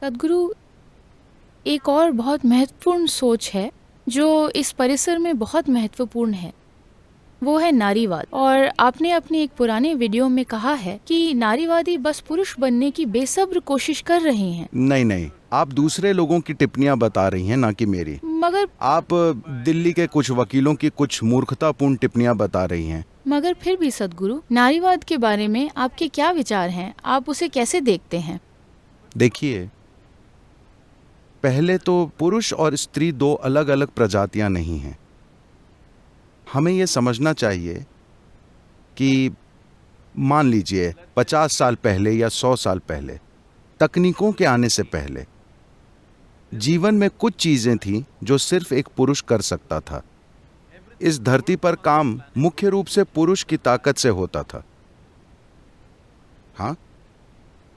सद्गुरु, एक और बहुत महत्वपूर्ण सोच है जो इस परिसर में बहुत महत्वपूर्ण है, वो है नारीवाद। और आपने अपनी एक पुराने वीडियो में कहा है कि नारीवादी बस पुरुष बनने की बेसब्र कोशिश कर रहे हैं। नहीं नहीं, आप दूसरे लोगों की टिप्पणियां बता रही हैं, ना कि मेरी। मगर आप दिल्ली के कुछ वकीलों की कुछ मूर्खतापूर्ण टिप्पणियां बता रही हैं। मगर फिर भी सद्गुरु, नारीवाद के बारे में आपके क्या विचार हैं? आप उसे कैसे देखते हैं? देखिए, पहले तो पुरुष और स्त्री दो अलग अलग प्रजातियां नहीं हैं। हमें यह समझना चाहिए कि मान लीजिए 50 साल पहले या 100 साल पहले, तकनीकों के आने से पहले जीवन में कुछ चीजें थीं जो सिर्फ एक पुरुष कर सकता था। इस धरती पर काम मुख्य रूप से पुरुष की ताकत से होता था। हाँ,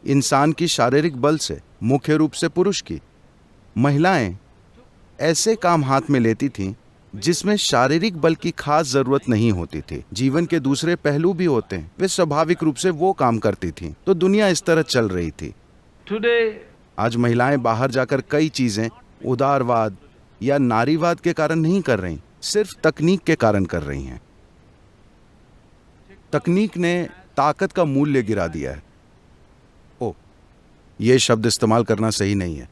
इंसान की शारीरिक बल से, मुख्य रूप से पुरुष की। महिलाएं ऐसे काम हाथ में लेती थीं जिसमें शारीरिक बल की खास जरूरत नहीं होती थी। जीवन के दूसरे पहलू भी होते हैं, वे स्वाभाविक रूप से वो काम करती थीं। तो दुनिया इस तरह चल रही थी। आज महिलाएं बाहर जाकर कई चीजें उदारवाद या नारीवाद के कारण नहीं कर रही, सिर्फ तकनीक के कारण कर रही हैं। तकनीक ने ताकत का मूल्य गिरा दिया है। यह शब्द इस्तेमाल करना सही नहीं है।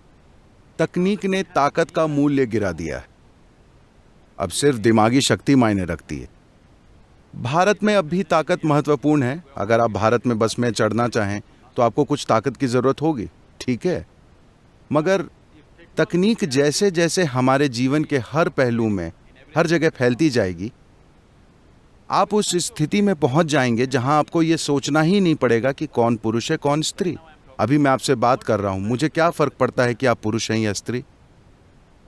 तकनीक ने ताकत का मूल्य गिरा दिया है। अब सिर्फ दिमागी शक्ति मायने रखती है। भारत में अब भी ताकत महत्वपूर्ण है। अगर आप भारत में बस में चढ़ना चाहें तो आपको कुछ ताकत की जरूरत होगी, ठीक है। मगर तकनीक जैसे जैसे हमारे जीवन के हर पहलू में, हर जगह फैलती जाएगी, आप उस स्थिति में पहुंच जाएंगे जहां आपको यह सोचना ही नहीं पड़ेगा कि कौन पुरुष है कौन स्त्री। अभी मैं आपसे बात कर रहा हूं, मुझे क्या फर्क पड़ता है कि आप पुरुष हैं या स्त्री।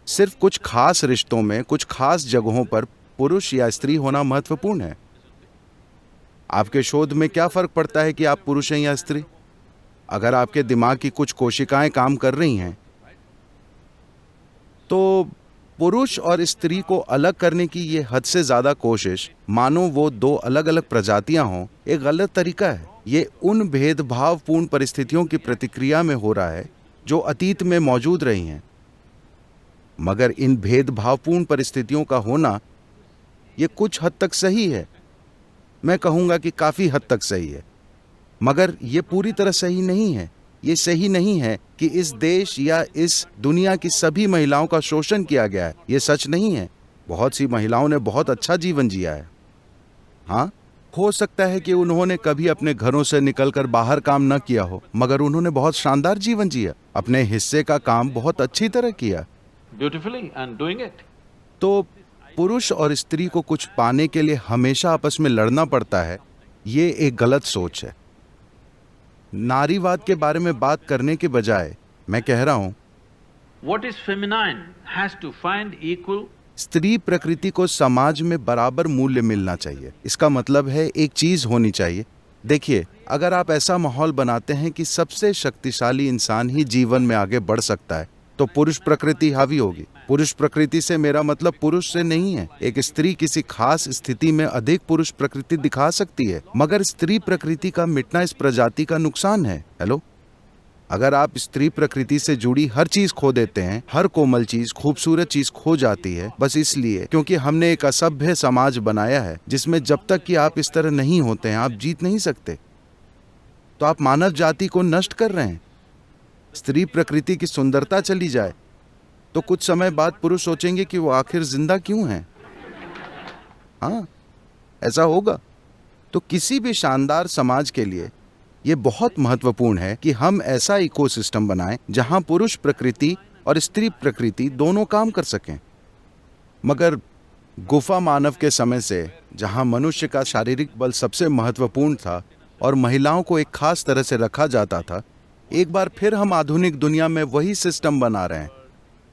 सिर्फ कुछ खास रिश्तों में, कुछ खास जगहों पर पुरुष या स्त्री होना महत्वपूर्ण है। आपके शोध में क्या फर्क पड़ता है कि आप पुरुष हैं या स्त्री। अगर आपके दिमाग की कुछ कोशिकाएं काम कर रही हैं तो पुरुष और स्त्री को अलग करने की ये हद से ज्यादा कोशिश, मानो वो दो अलग अलग प्रजातियां हों, एक गलत तरीका है। ये उन भेदभावपूर्ण परिस्थितियों की प्रतिक्रिया में हो रहा है जो अतीत में मौजूद रही हैं। मगर इन भेदभावपूर्ण परिस्थितियों का होना ये कुछ हद तक सही है। मैं कहूंगा कि काफी हद तक सही है, मगर ये पूरी तरह सही नहीं है। ये सही नहीं है कि इस देश या इस दुनिया की सभी महिलाओं का शोषण किया गया है। ये सच नहीं है। बहुत सी महिलाओं ने बहुत अच्छा जीवन जिया है। हाँ, हो सकता है कि उन्होंने कभी अपने घरों से निकलकर बाहर काम न किया हो, मगर उन्होंने बहुत शानदार जीवन जिया, अपने हिस्से का काम बहुत अच्छी तरह किया beautifully and doing it. तो पुरुष और स्त्री को कुछ पाने के लिए हमेशा आपस में लड़ना पड़ता है, ये एक गलत सोच है। नारीवाद के बारे में बात करने के बजाय मैं कह रहा हूं, What is feminine has to find equal. स्त्री प्रकृति को समाज में बराबर मूल्य मिलना चाहिए। इसका मतलब है एक चीज होनी चाहिए। देखिए, अगर आप ऐसा माहौल बनाते हैं कि सबसे शक्तिशाली इंसान ही जीवन में आगे बढ़ सकता है, तो पुरुष प्रकृति हावी होगी। पुरुष प्रकृति से मेरा मतलब पुरुष से नहीं है। एक स्त्री किसी खास स्थिति में अधिक पुरुष प्रकृति दिखा सकती है, मगर स्त्री प्रकृति का मिटना इस प्रजाति का नुकसान है। हेलो, अगर आप स्त्री प्रकृति से जुड़ी हर चीज खो देते हैं, हर कोमल चीज, खूबसूरत चीज खो जाती है, बस इसलिए क्योंकि हमने एक असभ्य समाज बनाया है जिसमें जब तक कि आप इस तरह नहीं होते हैं, आप जीत नहीं सकते। तो आप मानव जाति को नष्ट कर रहे हैं। स्त्री प्रकृति की सुंदरता चली जाए तो कुछ समय बाद पुरुष सोचेंगे कि वो आखिर जिंदा क्यों हैं। हाँ, ऐसा होगा। तो किसी भी शानदार समाज के लिए ये बहुत महत्वपूर्ण है कि हम ऐसा इकोसिस्टम बनाएं जहां पुरुष प्रकृति और स्त्री प्रकृति दोनों काम कर सकें। मगर गुफा मानव के समय से, जहां मनुष्य का शारीरिक बल सबसे महत्वपूर्ण था और महिलाओं को एक खास तरह से रखा जाता था, एक बार फिर हम आधुनिक दुनिया में वही सिस्टम बना रहे हैं।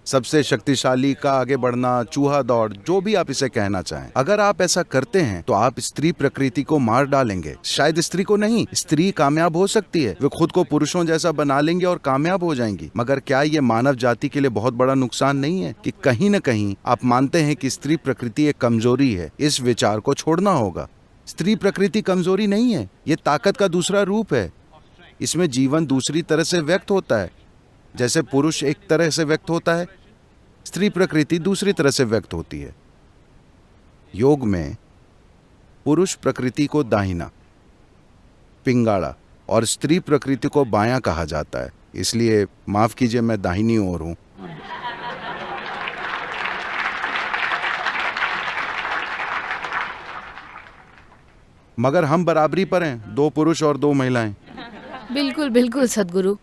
सबसे शक्तिशाली का आगे बढ़ना, चूहा दौड़, जो भी आप इसे कहना चाहें। अगर आप ऐसा करते हैं तो आप स्त्री प्रकृति को मार डालेंगे। शायद स्त्री को नहीं, स्त्री कामयाब हो सकती है। वे खुद को पुरुषों जैसा बना लेंगे और कामयाब हो जाएंगी। मगर क्या ये मानव जाति के लिए बहुत बड़ा नुकसान नहीं है कि कहीं न कहीं आप मानते हैं कि स्त्री प्रकृति एक कमजोरी है? इस विचार को छोड़ना होगा। स्त्री प्रकृति कमजोरी नहीं है, ये ताकत का दूसरा रूप है। इसमें जीवन दूसरी तरह से व्यक्त होता है। जैसे पुरुष एक तरह से व्यक्त होता है, स्त्री प्रकृति दूसरी तरह से व्यक्त होती है। योग में पुरुष प्रकृति को दाहिना, पिंगाड़ा और स्त्री प्रकृति को बायां कहा जाता है। इसलिए माफ कीजिए, मैं दाहिनी ओर हूं। मगर हम बराबरी पर हैं, 2 पुरुष और 2 महिलाएं। बिल्कुल बिल्कुल सद्गुरु।